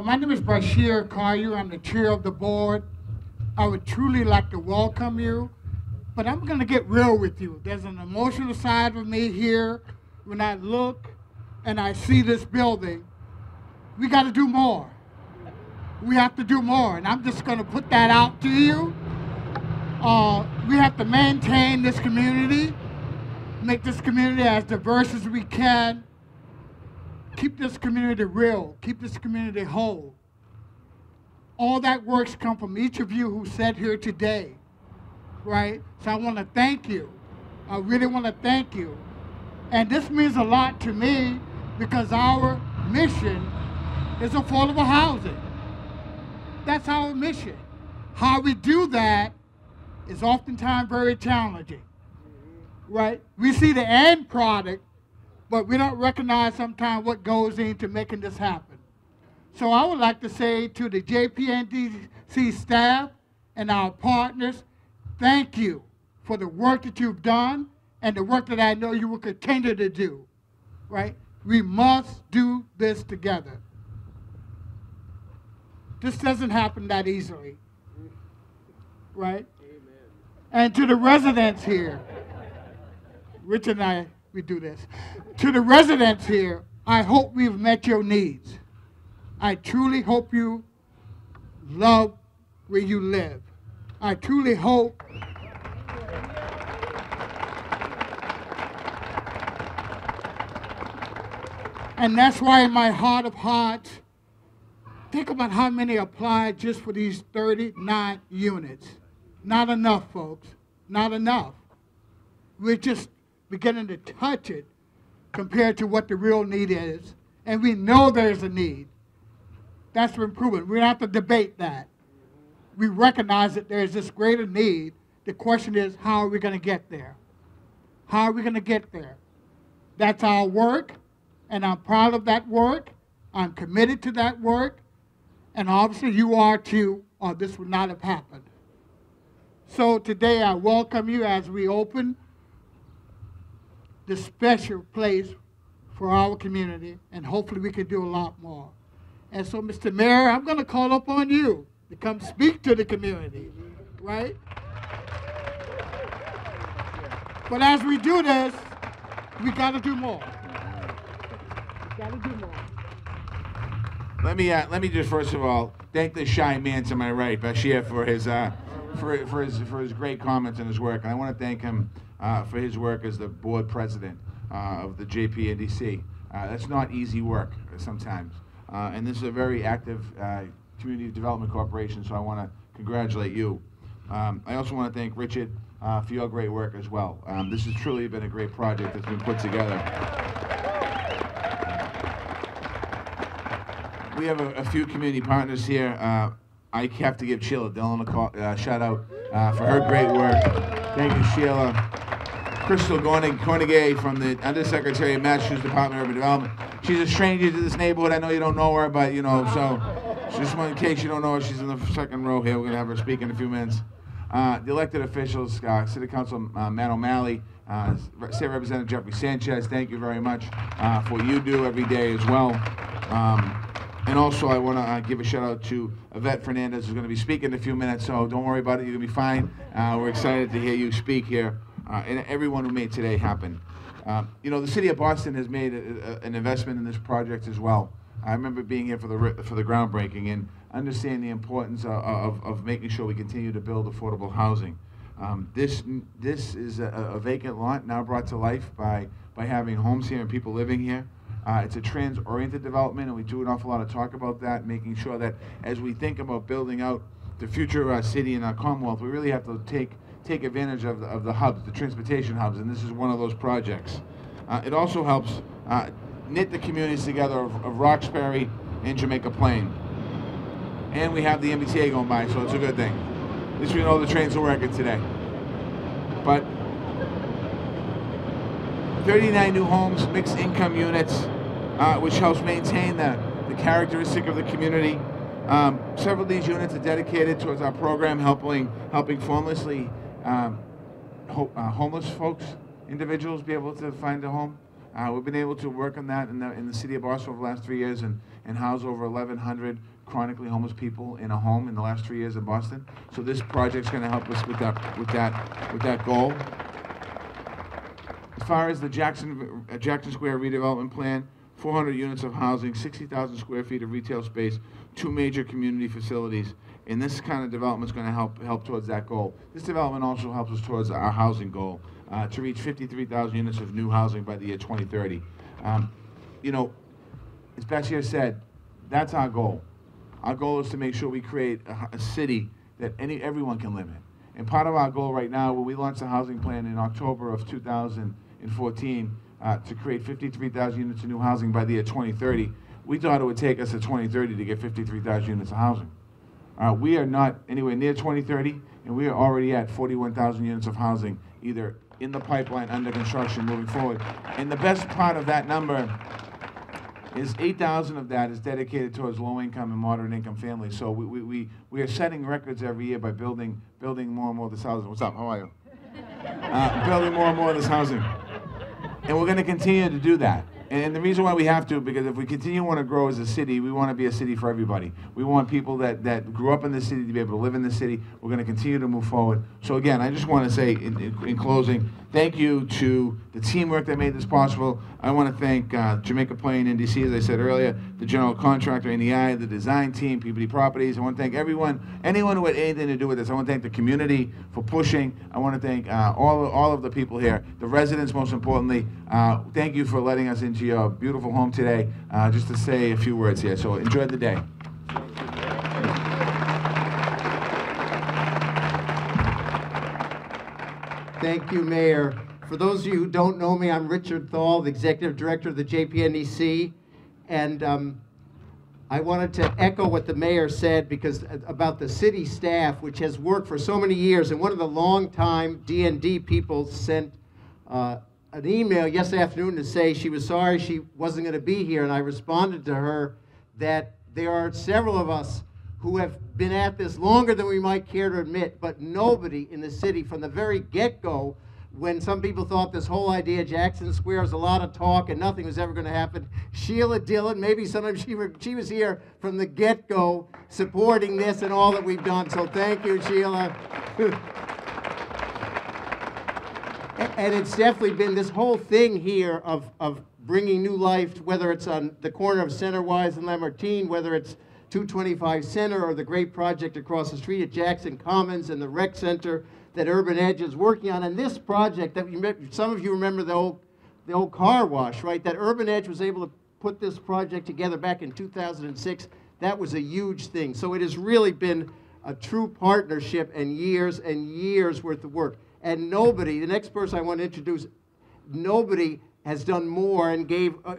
My name is Bashir Kayu. I'm the chair of the board. I would truly like to welcome you, but I'm going to get real with you. There's an emotional side of me here. When I look and I see this building, we got to do more. We have to do more, and I'm just going to put that out to you. We have to maintain this community, make this community as diverse as we can, keep this community real, keep this community whole. All that works come from each of you who sat here today, right? So I want to thank you. I really want to thank you. And this means a lot to me because our mission is affordable housing. That's our mission. How we do that is oftentimes very challenging, right? We see the end product, but we don't recognize sometimes what goes into making this happen. So I would like to say to the JPNDC staff and our partners, thank you for the work that you've done and the work that I know you will continue to do, right? We must do this together. This doesn't happen that easily, right? Amen. And to the residents here, Rich and I, we do this. To the residents here, I hope we've met your needs. I truly hope you love where you live. I truly hope and that's why in my heart of hearts, think about how many applied just for these 39 units. Not enough, folks, not enough. We're just beginning to touch it compared to what the real need is. And we know there's a need. That's for improvement. We don't have to debate that. We recognize that there's this greater need. The question is, how are we going to get there? How are we going to get there? That's our work, and I'm proud of that work. I'm committed to that work, and obviously you are too, or this would not have happened. So today I welcome you as we open this special place for our community, and hopefully we can do a lot more. And so, Mr. Mayor, I'm going to call upon you to come speak to the community, right? But as we do this, we got to do more. We got to do more. Let me just first of all thank the shy man to my right, Bashir, for his great comments and his work. And I want to thank him for his work as the board president of the JPNDC. That's not easy work sometimes. And this is a very active community development corporation, so I want to congratulate you. I also want to thank Richard for your great work as well. This has truly been a great project that's been put together. We have a few community partners here. I have to give Sheila Dillon a shout out for her great work. Thank you, Sheila. Crystal Cornegay from the Undersecretary of Massachusetts Department of Urban Development. She's a stranger to this neighborhood. I know you don't know her, but you know, so just in case you don't know her, she's in the second row here. We're going to have her speak in a few minutes. The elected officials, City Council Matt O'Malley, State Representative Jeffrey Sanchez, thank you very much for what you do every day as well. And also I want to give a shout out to Yvette Fernandez, who's going to be speaking in a few minutes, so don't worry about it, you're going to be fine. We're excited to hear you speak here. And everyone who made today happen. You know, the city of Boston has made an investment in this project as well. I remember being here for the groundbreaking and understanding the importance of making sure we continue to build affordable housing. This is a vacant lot now brought to life by having homes here and people living here. It's a trans-oriented development, and we do an awful lot of talk about that, making sure that as we think about building out the future of our city and our Commonwealth, we really have to take advantage of the hubs, the transportation hubs, and this is one of those projects. It also helps knit the communities together of Roxbury and Jamaica Plain. And we have the MBTA going by, so it's a good thing. At least we know the trains are working today. But 39 new homes, mixed income units, which helps maintain the characteristic of the community. Several of these units are dedicated towards our program, helping homeless folks, individuals, be able to find a home. We've been able to work on that in the city of Boston over the last 3 years and and house over 1,100 chronically homeless people in a home in the last 3 years in Boston. So this project's going to help us with that goal. As far as the Jackson Square redevelopment plan, 400 units of housing, 60,000 square feet of retail space, 2 major community facilities, and this kind of development is going to help towards that goal. This development also helps us towards our housing goal, to reach 53,000 units of new housing by the year 2030. You know, as Bashir said, that's our goal. Our goal is to make sure we create a city that everyone can live in. And part of our goal right now, when we launched the housing plan in October of 2014, to create 53,000 units of new housing by the year 2030, we thought it would take us to 2030 to get 53,000 units of housing. We are not anywhere near 2030, and we are already at 41,000 units of housing, either in the pipeline, under construction, moving forward. And the best part of that number is 8,000 of that is dedicated towards low-income and moderate-income families. So we are setting records every year by building more and more of this housing. What's up? How are you? Building more and more of this housing. And we're going to continue to do that. And the reason why we have to, because if we continue to want to grow as a city, we want to be a city for everybody. We want people that grew up in the city to be able to live in the city. We're going to continue to move forward. So again, I just want to say in closing, thank you to the teamwork that made this possible. I want to thank Jamaica JPNDC, as I said earlier, the general contractor, NEI, the design team, Peabody Properties. I want to thank anyone who had anything to do with this. I want to thank the community for pushing. I want to thank all of the people here, the residents most importantly. Thank you for letting us into your beautiful home today, just to say a few words here. So enjoy the day. Thank you, Mayor. For those of you who don't know me, I'm Richard Thal, the Executive Director of the JPNDC, and I wanted to echo what the Mayor said because about the city staff, which has worked for so many years, and one of the longtime D&D people sent an email yesterday afternoon to say she was sorry she wasn't going to be here, and I responded to her that there are several of us who have been at this longer than we might care to admit, but nobody in the city from the very get-go, when some people thought this whole idea Jackson Square was a lot of talk and nothing was ever going to happen, Sheila Dillon, maybe sometimes she was here from the get-go supporting this and all that we've done, so thank you, Sheila. And it's definitely been this whole thing here of bringing new life, whether it's on the corner of Centerwise and Lamartine, whether it's 225 Center or the great project across the street at Jackson Commons and the rec center that Urban Edge is working on. And this project that some of you remember the old car wash, right? That Urban Edge was able to put this project together back in 2006. That was a huge thing. So it has really been a true partnership and years worth of work. And nobody, the next person I want to introduce, nobody has done more and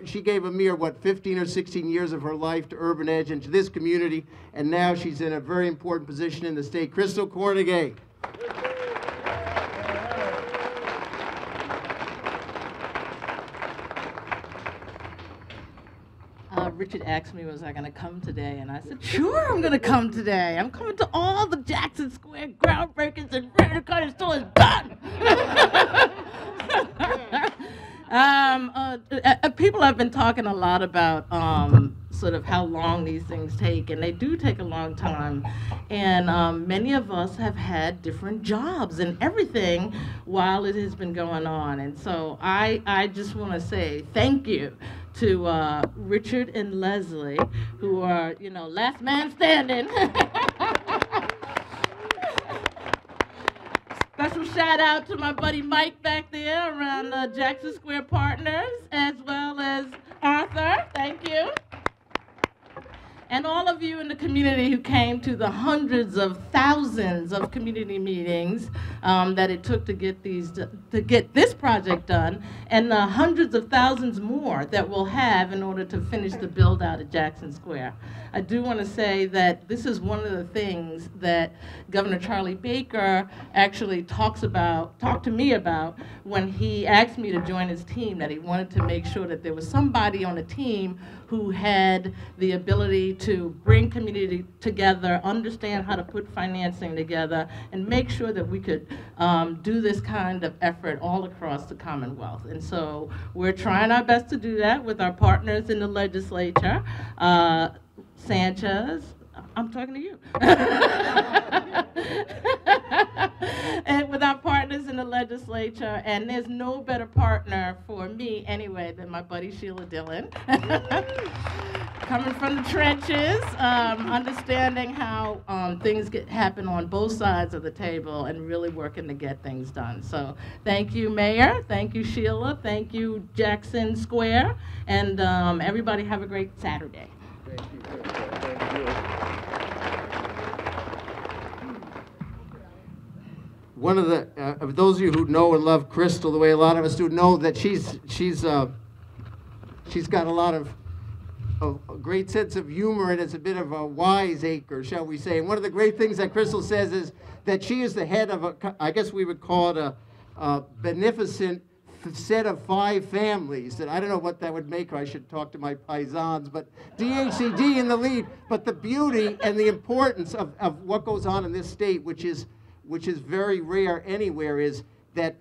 she gave a mere, 15 or 16 years of her life to Urban Edge and to this community, and now she's in a very important position in the state. Crystal Cornegay. Richard asked me, was I going to come today? And I said, sure, I'm going to come today. I'm coming to all the Jackson Square groundbreakers and ready-to-cut stores done. People have been talking a lot about sort of how long these things take, and they do take a long time. And many of us have had different jobs and everything while it has been going on. And so I just want to say thank you to Richard and Leslie, who are, last man standing. Special shout out to my buddy Mike back there around Jackson Square Partners, as well as Arthur. Thank you. And all of you in the community who came to the hundreds of thousands of community meetings that it took to get this project done, and the hundreds of thousands more that we'll have in order to finish the build out at Jackson Square. I do want to say that this is one of the things that Governor Charlie Baker actually talked to me about when he asked me to join his team, that he wanted to make sure that there was somebody on the team who had the ability to bring community together, understand how to put financing together, and make sure that we could do this kind of effort all across the Commonwealth. And so we're trying our best to do that with our partners in the legislature. Sanchez, I'm talking to you. And with our partners in the legislature, and there's no better partner for me anyway than my buddy Sheila Dillon. Coming from the trenches, understanding how things happen on both sides of the table and really working to get things done. So thank you, Mayor. Thank you, Sheila. Thank you, Jackson Square. And everybody have a great Saturday. Thank you. Thank you. One of the, those of you who know and love Crystal the way a lot of us do, know that she's got a lot of a great sense of humor, and is a bit of a wiseacre, shall we say. And one of the great things that Crystal says is that she is the head of I guess we would call it a beneficent set of 5 families. That I don't know what that would make her. I should talk to my paisans, but DHCD in the lead. But the beauty and the importance of what goes on in this state, which is very rare anywhere, is that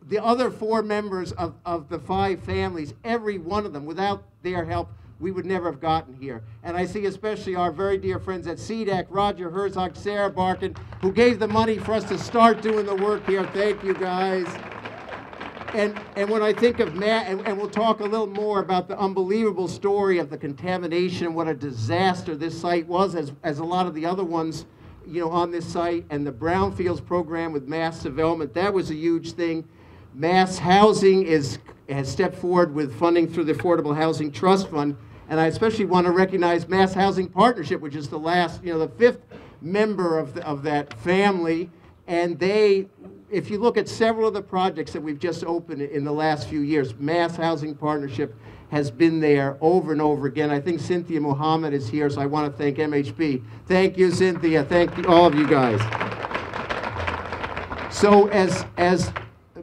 the other 4 members of the 5 families, every one of them, without their help, we would never have gotten here. And I see especially our very dear friends at CDAC, Roger Herzog, Sarah Barkin, who gave the money for us to start doing the work here. Thank you, guys. And when I think of Matt, and we'll talk a little more about the unbelievable story of the contamination and what a disaster this site was, as a lot of the other ones, you know, on this site, and the Brownfields program with mass development, that was a huge thing. Mass Housing has stepped forward with funding through the Affordable Housing Trust Fund, and I especially want to recognize Mass Housing Partnership, which is the last, you know, the 5th member of that family. And they, if you look at several of the projects that we've just opened in the last few years, Mass Housing Partnership has been there over and over again. I think Cynthia Mohammed is here, so I want to thank MHB. Thank you, Cynthia. Thank you, all of you guys. So as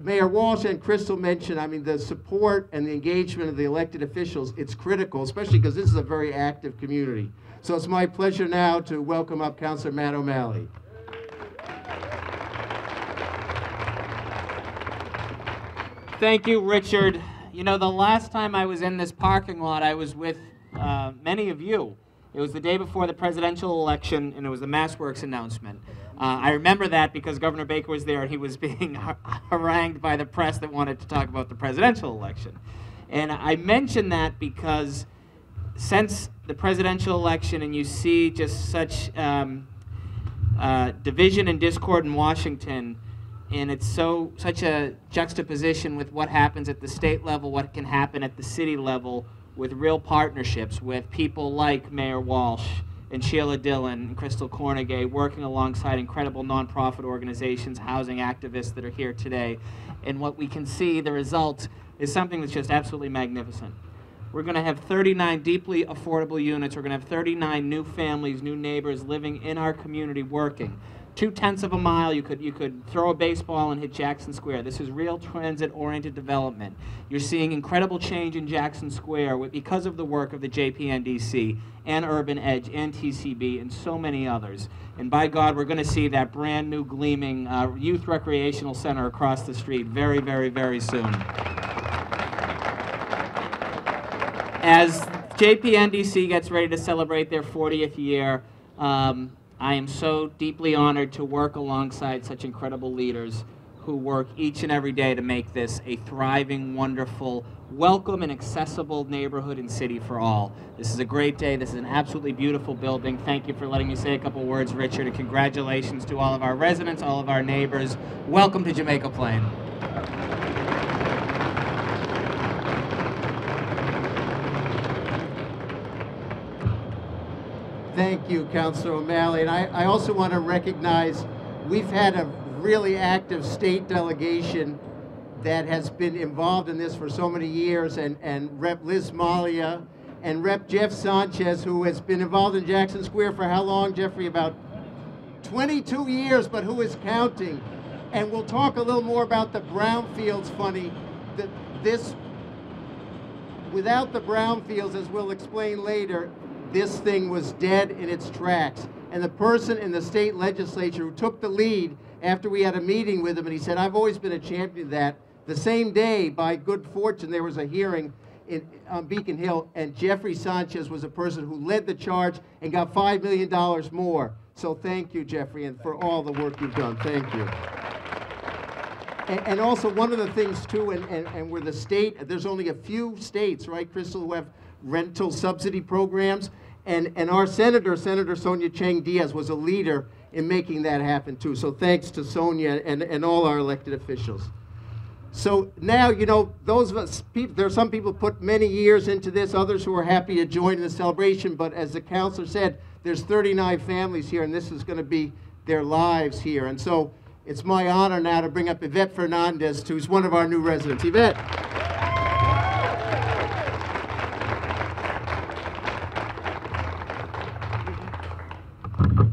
Mayor Walsh and Crystal mentioned, I mean, the support and the engagement of the elected officials, it's critical, especially because this is a very active community. So it's my pleasure now to welcome up Councilor Matt O'Malley. Thank you, Richard. You know, the last time I was in this parking lot, I was with many of you. It was the day before the presidential election, and it was the MassWorks announcement. I remember that because Governor Baker was there, and he was being harangued by the press that wanted to talk about the presidential election. And I mention that because since the presidential election, and you see just such division and discord in Washington, and it's such a juxtaposition with what happens at the state level, what can happen at the city level, with real partnerships with people like Mayor Walsh and Sheila Dillon and Crystal Cornegay, working alongside incredible nonprofit organizations, housing activists that are here today. And what we can see, the result, is something that's just absolutely magnificent. We're going to have 39 deeply affordable units. We're going to have 39 new families, new neighbors living in our community, working. 2/10 of a mile, you could throw a baseball and hit Jackson Square. This is real transit-oriented development. You're seeing incredible change in Jackson Square because of the work of the JPNDC and Urban Edge and TCB and so many others. And by God, we're going to see that brand new gleaming youth recreational center across the street very, very, very soon. As JPNDC gets ready to celebrate their 40th year, I am so deeply honored to work alongside such incredible leaders who work each and every day to make this a thriving, wonderful, welcome and accessible neighborhood and city for all. This is a great day. This is an absolutely beautiful building. Thank you for letting me say a couple words, Richard, and congratulations to all of our residents, all of our neighbors. Welcome to Jamaica Plain. Thank you, Councilor O'Malley. And I also want to recognize we've had a really active state delegation that has been involved in this for so many years, and Rep. Liz Malia and Rep. Jeff Sanchez, who has been involved in Jackson Square for how long, Jeffrey? About 22 years, but who is counting? And we'll talk a little more about the Brownfields funding. without the brownfields, as we'll explain later, this thing was dead in its tracks. And the person in the state legislature who took the lead after we had a meeting with him, and he said, I've always been a champion of that. The same day, by good fortune, there was a hearing on Beacon Hill, and Jeffrey Sanchez was a person who led the charge and got $5 million more. So thank you, Jeffrey, and for all the work you've done. Thank you. And also, one of the things, too, and we're the state, there's only a few states, right, Crystal, who have rental subsidy programs. And our senator, Senator Sonia Chang Diaz, was a leader in making that happen, too. So thanks to Sonia and all our elected officials. So now, you know, those of us, there are some people put many years into this, others who are happy to join in the celebration, but as the counselor said, there's 39 families here, and this is going to be their lives here. And so it's my honor now to bring up Yvette Fernandez, who's one of our new residents. Yvette.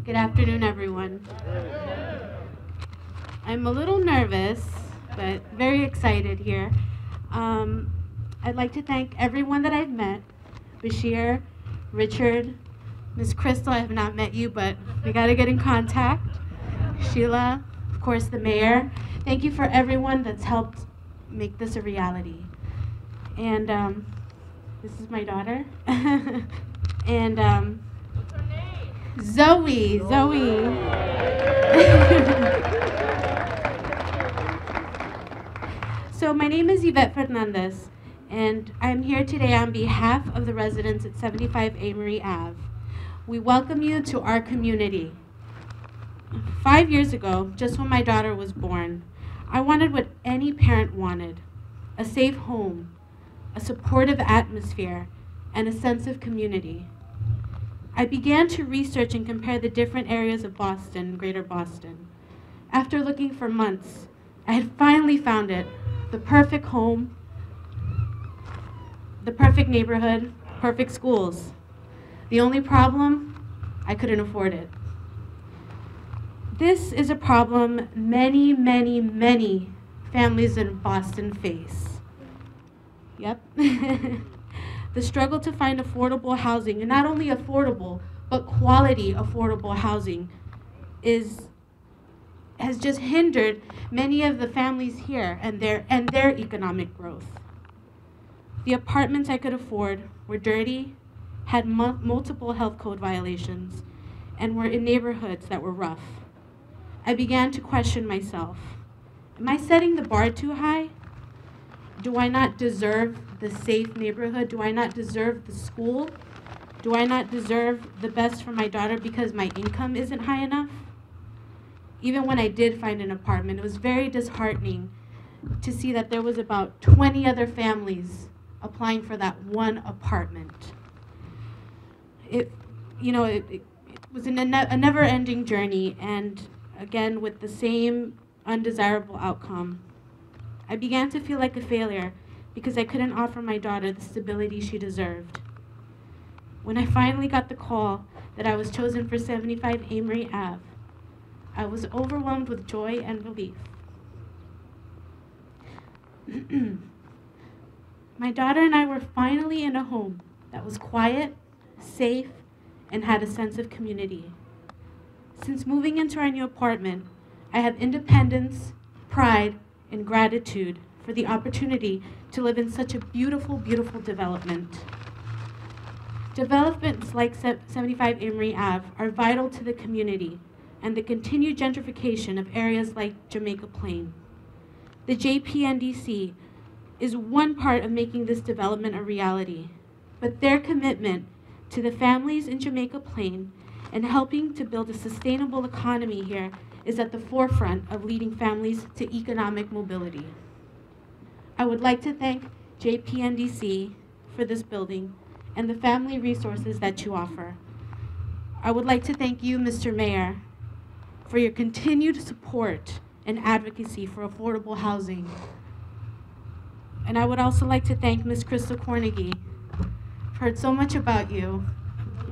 Good afternoon, everyone. I'm a little nervous, but very excited here. I'd like to thank everyone that I've met. Bashir, Richard, Miss Crystal, I have not met you, but we gotta get in contact. Sheila, of course, the mayor. Thank you for everyone that's helped make this a reality. And this is my daughter. And What's her name? Zoe. So my name is Yvette Fernandez, and I'm here today on behalf of the residents at 75 Amory Ave. We welcome you to our community. 5 years ago, just when my daughter was born, I wanted what any parent wanted: a safe home, a supportive atmosphere, and a sense of community. I began to research and compare the different areas of Boston, Greater Boston. After looking for months, I had finally found it: the perfect home, the perfect neighborhood, perfect schools. The only problem, I couldn't afford it. This is a problem many, many, many families in Boston face. Yep. The struggle to find affordable housing, and not only affordable, but quality affordable housing, has just hindered many of the families here and their economic growth. The apartments I could afford were dirty, had multiple health code violations, and were in neighborhoods that were rough. I began to question myself. Am I setting the bar too high? Do I not deserve the safe neighborhood? Do I not deserve the school? Do I not deserve the best for my daughter because my income isn't high enough? Even when I did find an apartment, it was very disheartening to see that there was about 20 other families applying for that one apartment. It was a never-ending journey, and again, with the same undesirable outcome. I began to feel like a failure because I couldn't offer my daughter the stability she deserved. When I finally got the call that I was chosen for 75 Amory Ave, I was overwhelmed with joy and relief. My daughter and I were finally in a home that was quiet, safe, and had a sense of community. Since moving into our new apartment, I have independence, pride, and gratitude for the opportunity to live in such a beautiful, beautiful development. Developments like 75 Amory Ave are vital to the community and the continued gentrification of areas like Jamaica Plain. The JPNDC is one part of making this development a reality, but their commitment to the families in Jamaica Plain and helping to build a sustainable economy here is at the forefront of leading families to economic mobility. I would like to thank JPNDC for this building and the family resources that you offer. I would like to thank you, Mr. Mayor, for your continued support and advocacy for affordable housing. And I would also like to thank Ms. Crystal Cornegie. I've heard so much about you.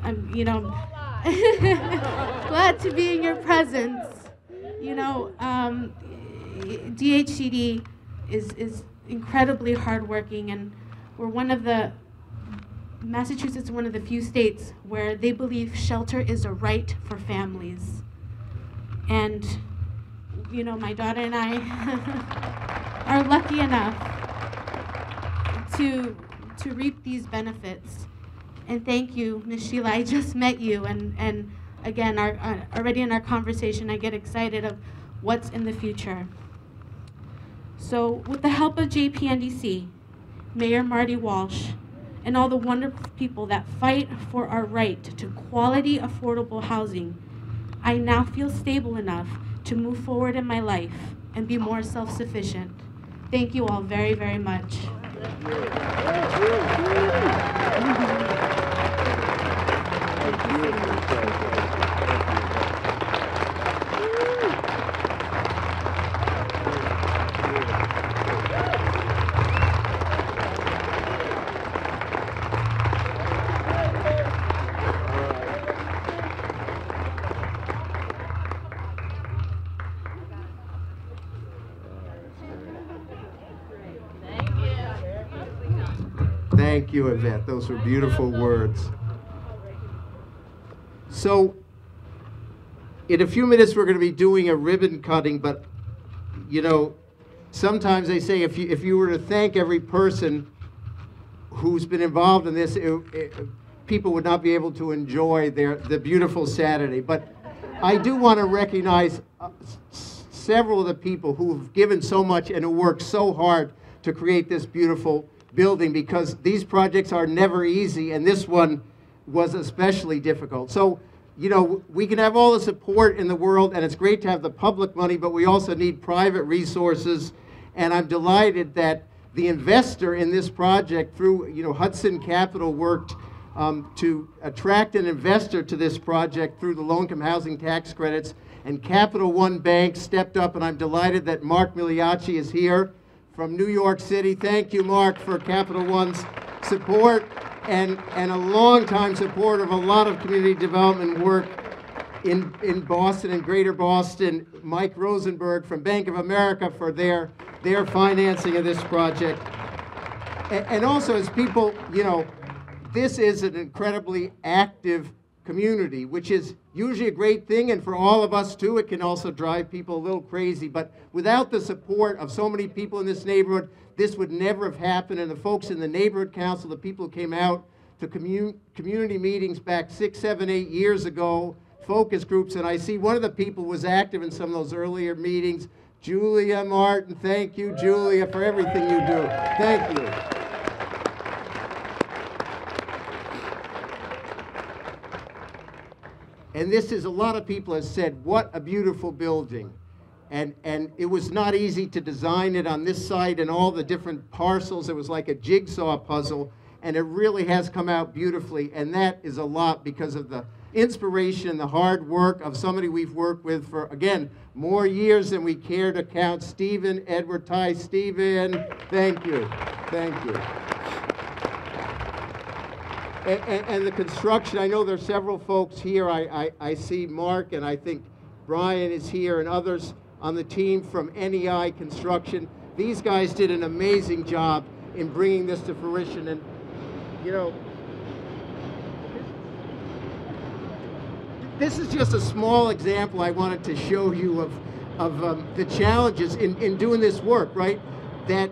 I'm, glad to be in your presence. DHCD is incredibly hardworking, and Massachusetts is one of the few states where they believe shelter is a right for families. And, you know, my daughter and I are lucky enough to reap these benefits. And thank you, Ms. Sheila. I just met you, and again, already in our conversation, I get excited of what's in the future. So with the help of JPNDC, Mayor Marty Walsh, and all the wonderful people that fight for our right to quality, affordable housing, I now feel stable enough to move forward in my life and be more self-sufficient. Thank you all very, very much. Thank you, Yvette. Those were beautiful words. So, in a few minutes, we're going to be doing a ribbon cutting, but, you know, sometimes they say if you were to thank every person who's been involved in this, people would not be able to enjoy the beautiful Saturday. But I do want to recognize several of the people who've given so much and who worked so hard to create this beautiful building, because these projects are never easy, and this one was especially difficult. So, you know, we can have all the support in the world, and it's great to have the public money, but we also need private resources. And I'm delighted that the investor in this project through, you know, Hudson Capital worked to attract an investor to this project through the low-income housing tax credits, and Capital One Bank stepped up, and I'm delighted that Mark Miliacci is here from New York City. Thank you, Mark, for Capital One's support and a long-time supporter of a lot of community development work in Boston and Greater Boston. Mike Rosenberg from Bank of America for their financing of this project. And also, as people, you know, this is an incredibly active community, which is usually a great thing, and for all of us too, it can also drive people a little crazy. But without the support of so many people in this neighborhood, this would never have happened. And the folks in the neighborhood council, the people who came out to community meetings back 6, 7, 8 years ago, focus groups, and I see one of the people was active in some of those earlier meetings, Julia Martin. Thank you, Julia, for everything you do. Thank you. And this is, a lot of people have said, what a beautiful building. And it was not easy to design it on this site and all the different parcels. It was like a jigsaw puzzle, and it really has come out beautifully. And that is a lot because of the inspiration and the hard work of somebody we've worked with for, again, more years than we care to count. Stephen Edward Ty. Stephen, thank you. Thank you. And the construction, I know there's several folks here. I see Mark, and I think Brian is here, and others on the team from NEI Construction. These guys did an amazing job in bringing this to fruition. And, you know, this is just a small example I wanted to show you of the challenges in doing this work, right? That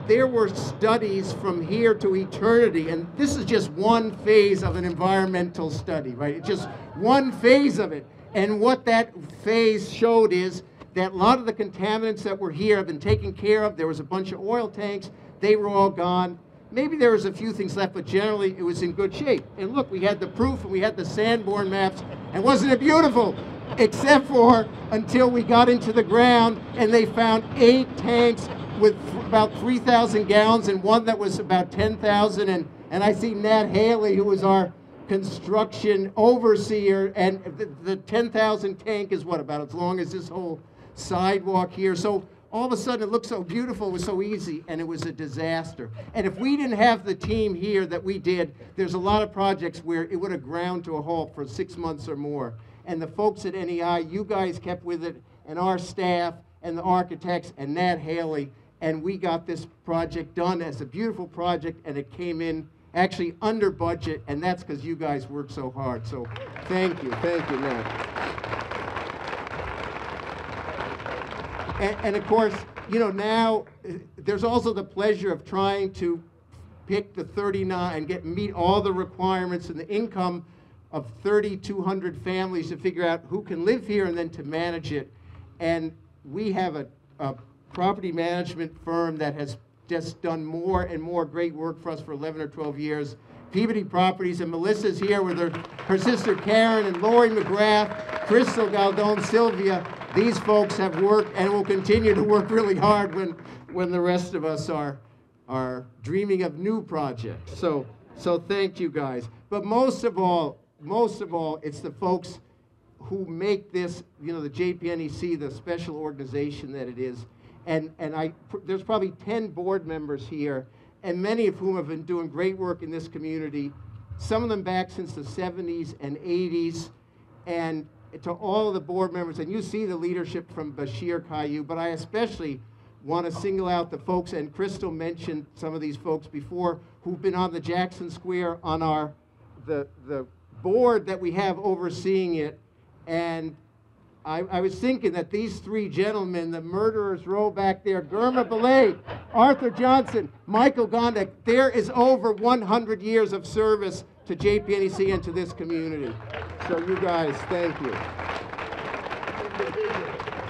there were studies from here to eternity, and this is just one phase of an environmental study, right? It's just one phase of it. And what that phase showed is that a lot of the contaminants that were here have been taken care of. There was a bunch of oil tanks. They were all gone. Maybe there was a few things left, but generally it was in good shape. And look, we had the proof, and we had the Sanborn maps, and wasn't it beautiful? Except for until we got into the ground, and they found 8 tanks with about 3,000 gallons and one that was about 10,000. And I see Nat Haley, who was our construction overseer, and the 10,000 tank is what, about as long as this whole sidewalk here. So all of a sudden it looked so beautiful, it was so easy, and it was a disaster. And if we didn't have the team here that we did, there's a lot of projects where it would have ground to a halt for 6 months or more. And the folks at NEI, you guys kept with it, and our staff, and the architects, and Nat Haley, and we got this project done as a beautiful project, and it came in actually under budget, and that's because you guys worked so hard. So thank you, Matt. And of course, you know, now there's also the pleasure of trying to pick the 39 and meet all the requirements and the income of 3,200 families to figure out who can live here and then to manage it. And we have a property management firm that has just done more and more great work for us for 11 or 12 years. Peabody Properties, and Melissa's here with her sister Karen and Lori McGrath, Crystal Galdone, Sylvia. These folks have worked and will continue to work really hard when the rest of us are dreaming of new projects. So thank you guys. But most of all, it's the folks who make this, you know, the JPNDC, the special organization that it is. And there's probably 10 board members here, and many of whom have been doing great work in this community, some of them back since the 70s and 80s. And to all of the board members, and you see the leadership from Bashir Caillou, but I especially want to single out the folks, and Crystal mentioned some of these folks before, who've been on the Jackson Square on the board that we have overseeing it. And I was thinking that these three gentlemen, the murderers row back there, Gurma Belay, Arthur Johnson, Michael Gondek, there is over 100 years of service to JPNDC and to this community. So you guys, thank you.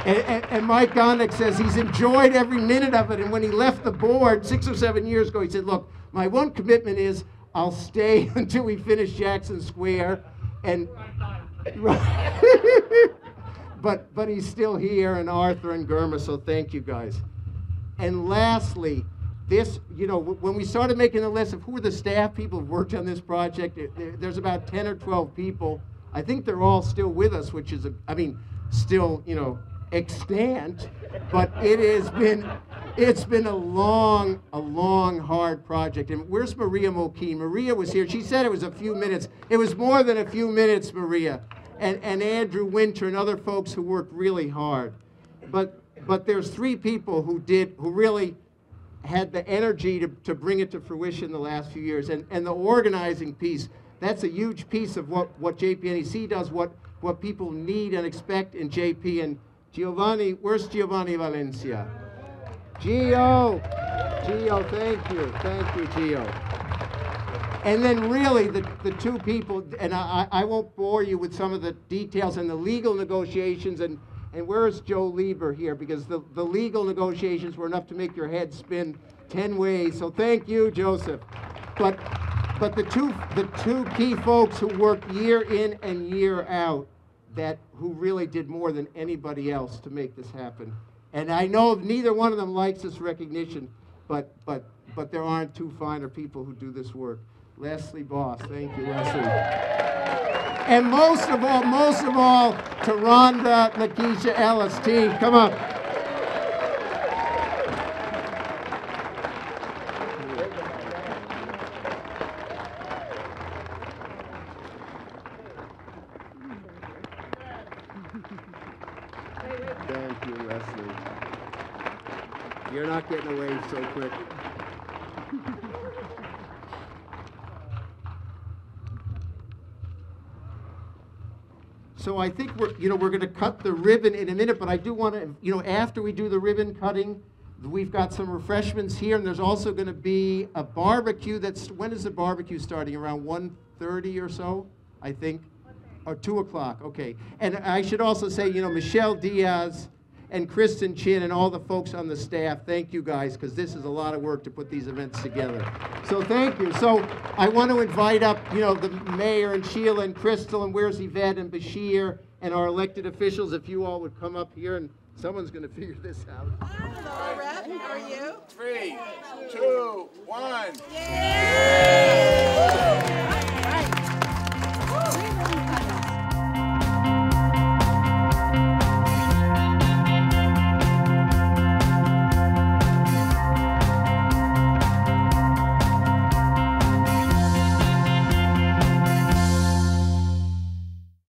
And Mike Gondek says he's enjoyed every minute of it, and when he left the board 6 or 7 years ago, he said, look, my one commitment is I'll stay until we finish Jackson Square. And but he's still here, and Arthur and Gurma, so thank you guys. And lastly, this, you know, when we started making the list of who are the staff people who worked on this project, there's about 10 or 12 people. I think they're all still with us, which is, still, you know, extant, but it's been a long, hard project. And where's Maria Mokeen? Maria was here. She said it was a few minutes. It was more than a few minutes, Maria. And Andrew Winter and other folks who worked really hard. But there's three people who really had the energy to bring it to fruition the last few years. And the organizing piece, that's a huge piece of what JPNDC does, what people need and expect in JP. And Giovanni, where's Giovanni Valencia? Gio, thank you, Gio. And then really the two people, and I won't bore you with some of the details and the legal negotiations, and where's Joe Lieber here, because the legal negotiations were enough to make your head spin 10 ways, so thank you, Joseph. But the two key folks who worked year in and year out, who really did more than anybody else to make this happen. And I know neither one of them likes this recognition, but there aren't two finer people who do this work. Leslie Boss, thank you, Leslie. And most of all, to Rhonda Lakeisha Ellis, team, come on. Thank you, Leslie. You're not getting away so quick. So I think we're going to cut the ribbon in a minute, but I do want to, after we do the ribbon cutting, we've got some refreshments here, and there's also going to be a barbecue. When is the barbecue starting? Around 1:30 or so, I think, or 2 o'clock. Okay. And I should also say, Michelle Diaz and Kristen Chin and all the folks on the staff, thank you guys, because this is a lot of work to put these events together. So thank you. So I want to invite up, the mayor and Sheila and Crystal and where's Yvette and Bashir and our elected officials, if you all would come up here, and someone's going to figure this out. Hello, Rep. How are you? 3, 2, 1. Yay!